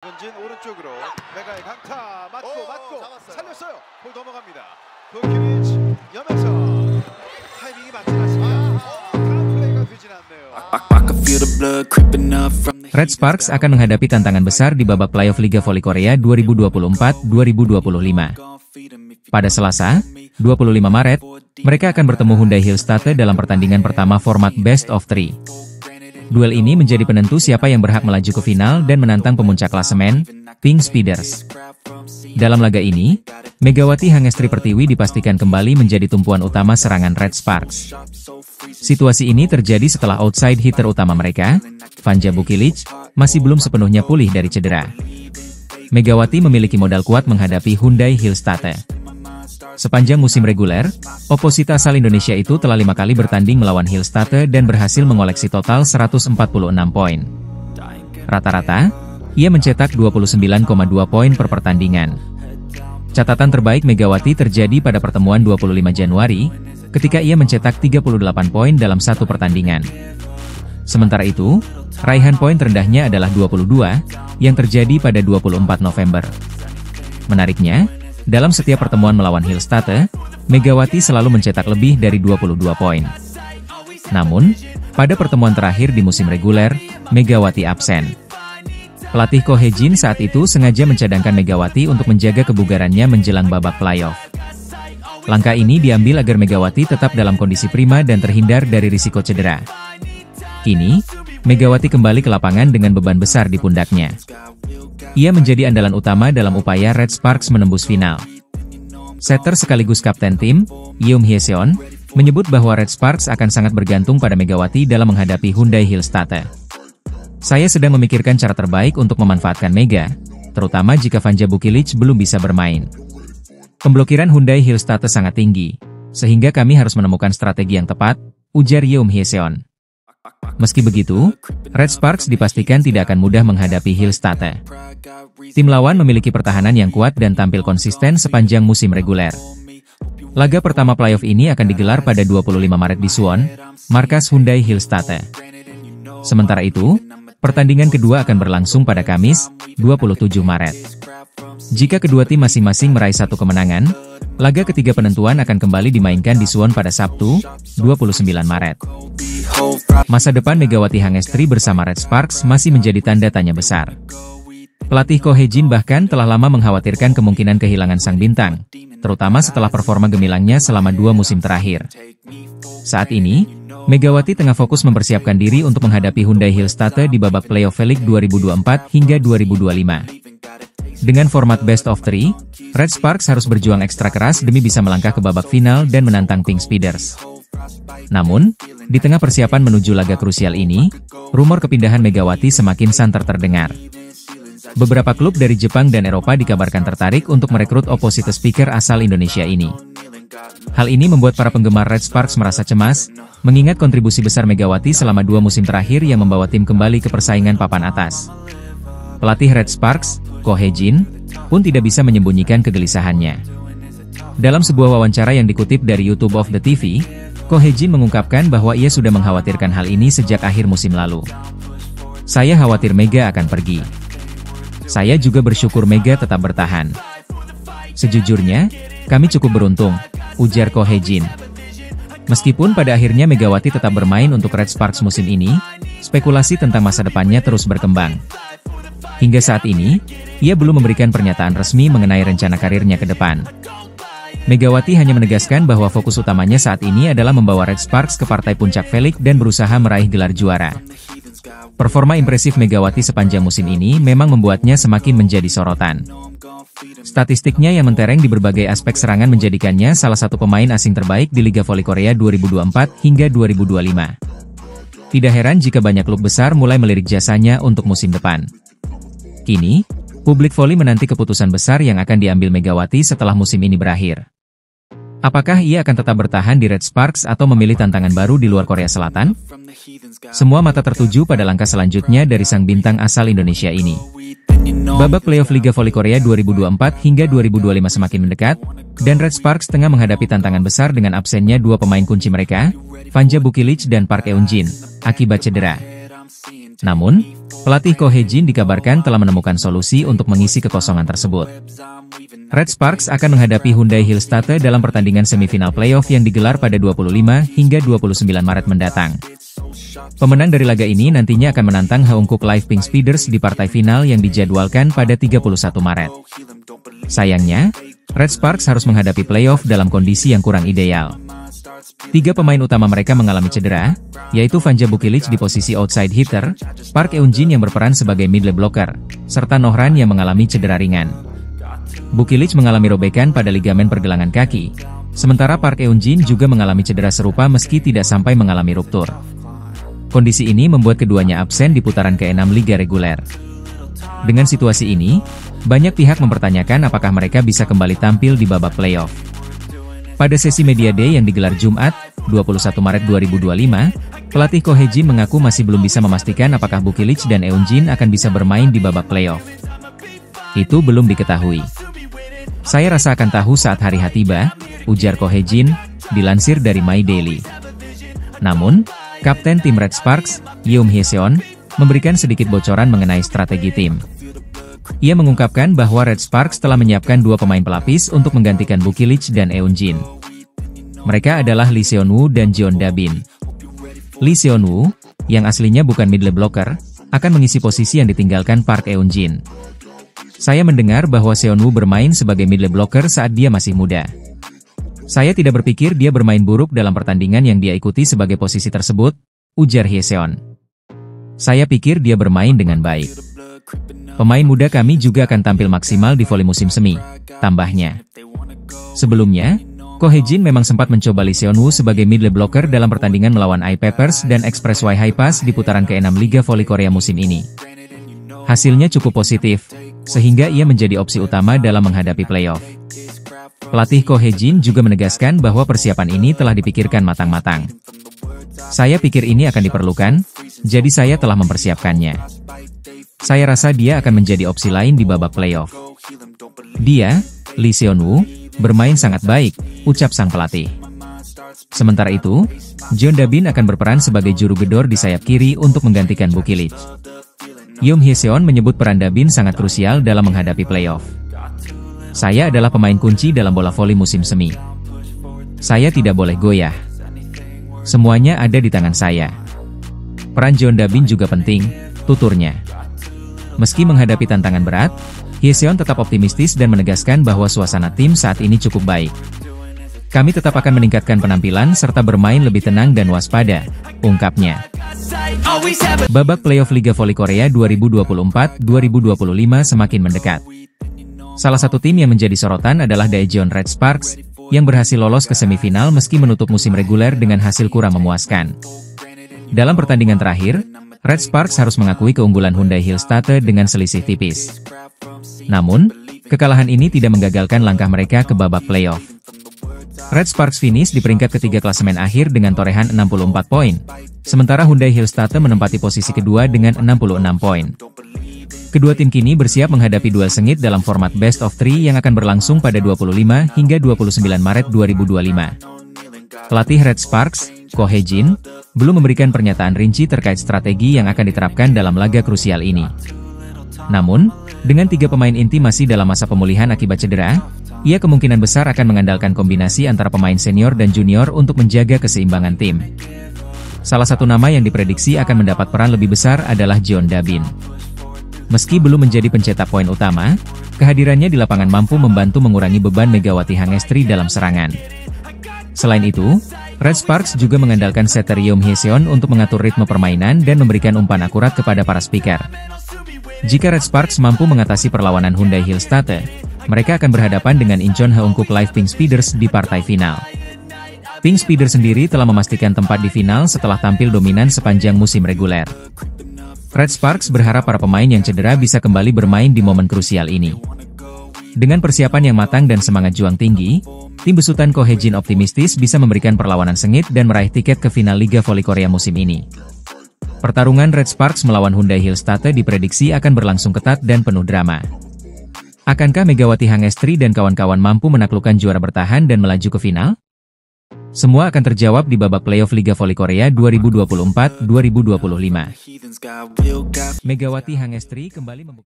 진 오른쪽으로 메가의 강타 맞고 살렸어요. 볼 넘어갑니다. 도키리치 염에서 타이밍이 맞지 않습니다. 다음 플레이가 되진 않네요. Red Sparks akan menghadapi tantangan besar di babak playoff Liga Voli Korea 2024-2025. Pada Selasa, 25 Maret, mereka akan bertemu Hyundai Hillstate dalam pertandingan pertama format Best of 3. Duel ini menjadi penentu siapa yang berhak melaju ke final dan menantang pemuncak klasemen, Pink Speeders. Dalam laga ini, Megawati Hangestri Pertiwi dipastikan kembali menjadi tumpuan utama serangan Red Sparks. Situasi ini terjadi setelah outside hitter utama mereka, Vanja Bukilic, masih belum sepenuhnya pulih dari cedera. Megawati memiliki modal kuat menghadapi Hyundai Hillstate. Sepanjang musim reguler, oposita asal Indonesia itu telah 5 kali bertanding melawan Hillstate dan berhasil mengoleksi total 146 poin. Rata-rata, ia mencetak 29,2 poin per pertandingan. Catatan terbaik Megawati terjadi pada pertemuan 25 Januari, ketika ia mencetak 38 poin dalam satu pertandingan. Sementara itu, raihan poin terendahnya adalah 22, yang terjadi pada 24 November. Menariknya, dalam setiap pertemuan melawan Hillstate, Megawati selalu mencetak lebih dari 22 poin. Namun, pada pertemuan terakhir di musim reguler, Megawati absen. Pelatih Ko Hye-jin saat itu sengaja mencadangkan Megawati untuk menjaga kebugarannya menjelang babak playoff. Langkah ini diambil agar Megawati tetap dalam kondisi prima dan terhindar dari risiko cedera. Kini, Megawati kembali ke lapangan dengan beban besar di pundaknya. Ia menjadi andalan utama dalam upaya Red Sparks menembus final. Setter sekaligus kapten tim, Yeom Hye-seon, menyebut bahwa Red Sparks akan sangat bergantung pada Megawati dalam menghadapi Hyundai Hillstate. Saya sedang memikirkan cara terbaik untuk memanfaatkan Mega, terutama jika Vanja Bukilic belum bisa bermain. Pemblokiran Hyundai Hillstate sangat tinggi, sehingga kami harus menemukan strategi yang tepat, ujar Yeom Hye-seon. Meski begitu, Red Sparks dipastikan tidak akan mudah menghadapi Hillstate. Tim lawan memiliki pertahanan yang kuat dan tampil konsisten sepanjang musim reguler. Laga pertama playoff ini akan digelar pada 25 Maret di Suwon, markas Hyundai Hillstate. Sementara itu, pertandingan kedua akan berlangsung pada Kamis, 27 Maret. Jika kedua tim masing-masing meraih satu kemenangan, laga ketiga penentuan akan kembali dimainkan di Suwon pada Sabtu, 29 Maret. Masa depan Megawati Hangestri bersama Red Sparks masih menjadi tanda tanya besar. Pelatih Ko Hye-jin bahkan telah lama mengkhawatirkan kemungkinan kehilangan sang bintang, terutama setelah performa gemilangnya selama 2 musim terakhir. Saat ini, Megawati tengah fokus mempersiapkan diri untuk menghadapi Hyundai Hillstate di babak playoff V-League 2024 hingga 2025. Dengan format Best of 3, Red Sparks harus berjuang ekstra keras demi bisa melangkah ke babak final dan menantang Pink Speeders. Namun, di tengah persiapan menuju laga krusial ini, rumor kepindahan Megawati semakin santer terdengar. Beberapa klub dari Jepang dan Eropa dikabarkan tertarik untuk merekrut opposite speaker asal Indonesia ini. Hal ini membuat para penggemar Red Sparks merasa cemas, mengingat kontribusi besar Megawati selama 2 musim terakhir yang membawa tim kembali ke persaingan papan atas. Pelatih Red Sparks, Ko Hye-jin, pun tidak bisa menyembunyikan kegelisahannya. Dalam sebuah wawancara yang dikutip dari YouTube of the TV, Ko Hye-jin mengungkapkan bahwa ia sudah mengkhawatirkan hal ini sejak akhir musim lalu. Saya khawatir Mega akan pergi. Saya juga bersyukur Mega tetap bertahan. Sejujurnya, kami cukup beruntung, ujar Ko Hye-jin. Meskipun pada akhirnya Megawati tetap bermain untuk Red Sparks musim ini, spekulasi tentang masa depannya terus berkembang. Hingga saat ini, ia belum memberikan pernyataan resmi mengenai rencana karirnya ke depan. Megawati hanya menegaskan bahwa fokus utamanya saat ini adalah membawa Red Sparks ke partai puncak V-League dan berusaha meraih gelar juara. Performa impresif Megawati sepanjang musim ini memang membuatnya semakin menjadi sorotan. Statistiknya yang mentereng di berbagai aspek serangan menjadikannya salah satu pemain asing terbaik di Liga Voli Korea 2024 hingga 2025. Tidak heran jika banyak klub besar mulai melirik jasanya untuk musim depan. Kini, publik voli menanti keputusan besar yang akan diambil Megawati setelah musim ini berakhir. Apakah ia akan tetap bertahan di Red Sparks atau memilih tantangan baru di luar Korea Selatan? Semua mata tertuju pada langkah selanjutnya dari sang bintang asal Indonesia ini. Babak playoff Liga Voli Korea 2024 hingga 2025 semakin mendekat, dan Red Sparks tengah menghadapi tantangan besar dengan absennya 2 pemain kunci mereka, Vanja Bukilic dan Park Eun-jin, akibat cedera. Namun, pelatih Ko Hye-jin dikabarkan telah menemukan solusi untuk mengisi kekosongan tersebut. Red Sparks akan menghadapi Hyundai Hillstatte dalam pertandingan semifinal playoff yang digelar pada 25 hingga 29 Maret mendatang. Pemenang dari laga ini nantinya akan menantang Haeunkook Live Pink Speeders di partai final yang dijadwalkan pada 31 Maret. Sayangnya, Red Sparks harus menghadapi playoff dalam kondisi yang kurang ideal. 3 pemain utama mereka mengalami cedera, yaitu Vanja Bukilic di posisi outside hitter, Park Eun-jin yang berperan sebagai middle blocker, serta Nohran yang mengalami cedera ringan. Bukilic mengalami robekan pada ligamen pergelangan kaki, sementara Park Eun-jin juga mengalami cedera serupa meski tidak sampai mengalami ruptur. Kondisi ini membuat keduanya absen di putaran ke-6 Liga Reguler. Dengan situasi ini, banyak pihak mempertanyakan apakah mereka bisa kembali tampil di babak playoff. Pada sesi Media Day yang digelar Jumat, 21 Maret 2025, pelatih Ko Hye-jin mengaku masih belum bisa memastikan apakah Bukilic dan Eun-jin akan bisa bermain di babak playoff. Itu belum diketahui. Saya rasa akan tahu saat hari H tiba, ujar Ko Hye-jin, dilansir dari My Daily. Namun, Kapten tim Red Sparks, Yoon Hye-seon, memberikan sedikit bocoran mengenai strategi tim. Ia mengungkapkan bahwa Red Sparks telah menyiapkan 2 pemain pelapis untuk menggantikan Bukilic dan Eun-jin. Mereka adalah Lee Seon-woo dan Jeon Da-bin. Lee Seon-woo, yang aslinya bukan middle blocker, akan mengisi posisi yang ditinggalkan Park Eun-jin. Saya mendengar bahwa Seon-woo bermain sebagai middle blocker saat dia masih muda. Saya tidak berpikir dia bermain buruk dalam pertandingan yang dia ikuti sebagai posisi tersebut, ujar Hye-seon. Saya pikir dia bermain dengan baik. Pemain muda kami juga akan tampil maksimal di voli musim semi, tambahnya. Sebelumnya, Ko Hye-jin memang sempat mencoba Lee Seon-woo sebagai middle blocker dalam pertandingan melawan I-Papers dan Expressway High-Pass di putaran ke-6 Liga Voli Korea musim ini. Hasilnya cukup positif, sehingga ia menjadi opsi utama dalam menghadapi playoff. Pelatih Ko Hye-jin juga menegaskan bahwa persiapan ini telah dipikirkan matang-matang. Saya pikir ini akan diperlukan, jadi saya telah mempersiapkannya. Saya rasa dia akan menjadi opsi lain di babak playoff. Dia, Lee Seon-woo, bermain sangat baik, ucap sang pelatih. Sementara itu, Jeon Da-bin akan berperan sebagai juru gedor di sayap kiri untuk menggantikan Bukilic. Yoon Hye-seon menyebut peran Da-bin sangat krusial dalam menghadapi playoff. Saya adalah pemain kunci dalam bola voli musim semi. Saya tidak boleh goyah. Semuanya ada di tangan saya. Peran Jeon Da-bin juga penting, tuturnya. Meski menghadapi tantangan berat, Hye-seon tetap optimistis dan menegaskan bahwa suasana tim saat ini cukup baik. Kami tetap akan meningkatkan penampilan serta bermain lebih tenang dan waspada, ungkapnya. Babak playoff Liga Voli Korea 2024-2025 semakin mendekat. Salah satu tim yang menjadi sorotan adalah Daejeon Red Sparks, yang berhasil lolos ke semifinal meski menutup musim reguler dengan hasil kurang memuaskan. Dalam pertandingan terakhir, Red Sparks harus mengakui keunggulan Hyundai Hillstatte dengan selisih tipis. Namun, kekalahan ini tidak menggagalkan langkah mereka ke babak playoff. Red Sparks finish di peringkat ketiga klasemen akhir dengan torehan 64 poin, sementara Hyundai Hillstatte menempati posisi kedua dengan 66 poin. Kedua tim kini bersiap menghadapi duel sengit dalam format Best of 3 yang akan berlangsung pada 25 hingga 29 Maret 2025. Pelatih Red Sparks, Ko Hye-jin, belum memberikan pernyataan rinci terkait strategi yang akan diterapkan dalam laga krusial ini. Namun, dengan 3 pemain inti masih dalam masa pemulihan akibat cedera, ia kemungkinan besar akan mengandalkan kombinasi antara pemain senior dan junior untuk menjaga keseimbangan tim. Salah satu nama yang diprediksi akan mendapat peran lebih besar adalah Jeon Da-bin. Meski belum menjadi pencetak poin utama, kehadirannya di lapangan mampu membantu mengurangi beban Megawati Hangestri dalam serangan. Selain itu, Red Sparks juga mengandalkan setter Yoon Hye-seon untuk mengatur ritme permainan dan memberikan umpan akurat kepada para speaker. Jika Red Sparks mampu mengatasi perlawanan Hyundai Hillstatte, mereka akan berhadapan dengan Incheon Haeunkook Live Pink Speeders di partai final. Pink Speeders sendiri telah memastikan tempat di final setelah tampil dominan sepanjang musim reguler. Red Sparks berharap para pemain yang cedera bisa kembali bermain di momen krusial ini. Dengan persiapan yang matang dan semangat juang tinggi, tim besutan Ko Hye-jin optimistis bisa memberikan perlawanan sengit dan meraih tiket ke final Liga Voli Korea musim ini. Pertarungan Red Sparks melawan Hyundai Hillstatte diprediksi akan berlangsung ketat dan penuh drama. Akankah Megawati Hangestri dan kawan-kawan mampu menaklukkan juara bertahan dan melaju ke final? Semua akan terjawab di babak playoff Liga Voli Korea 2024-2025. Megawati Hangestri kembali membuka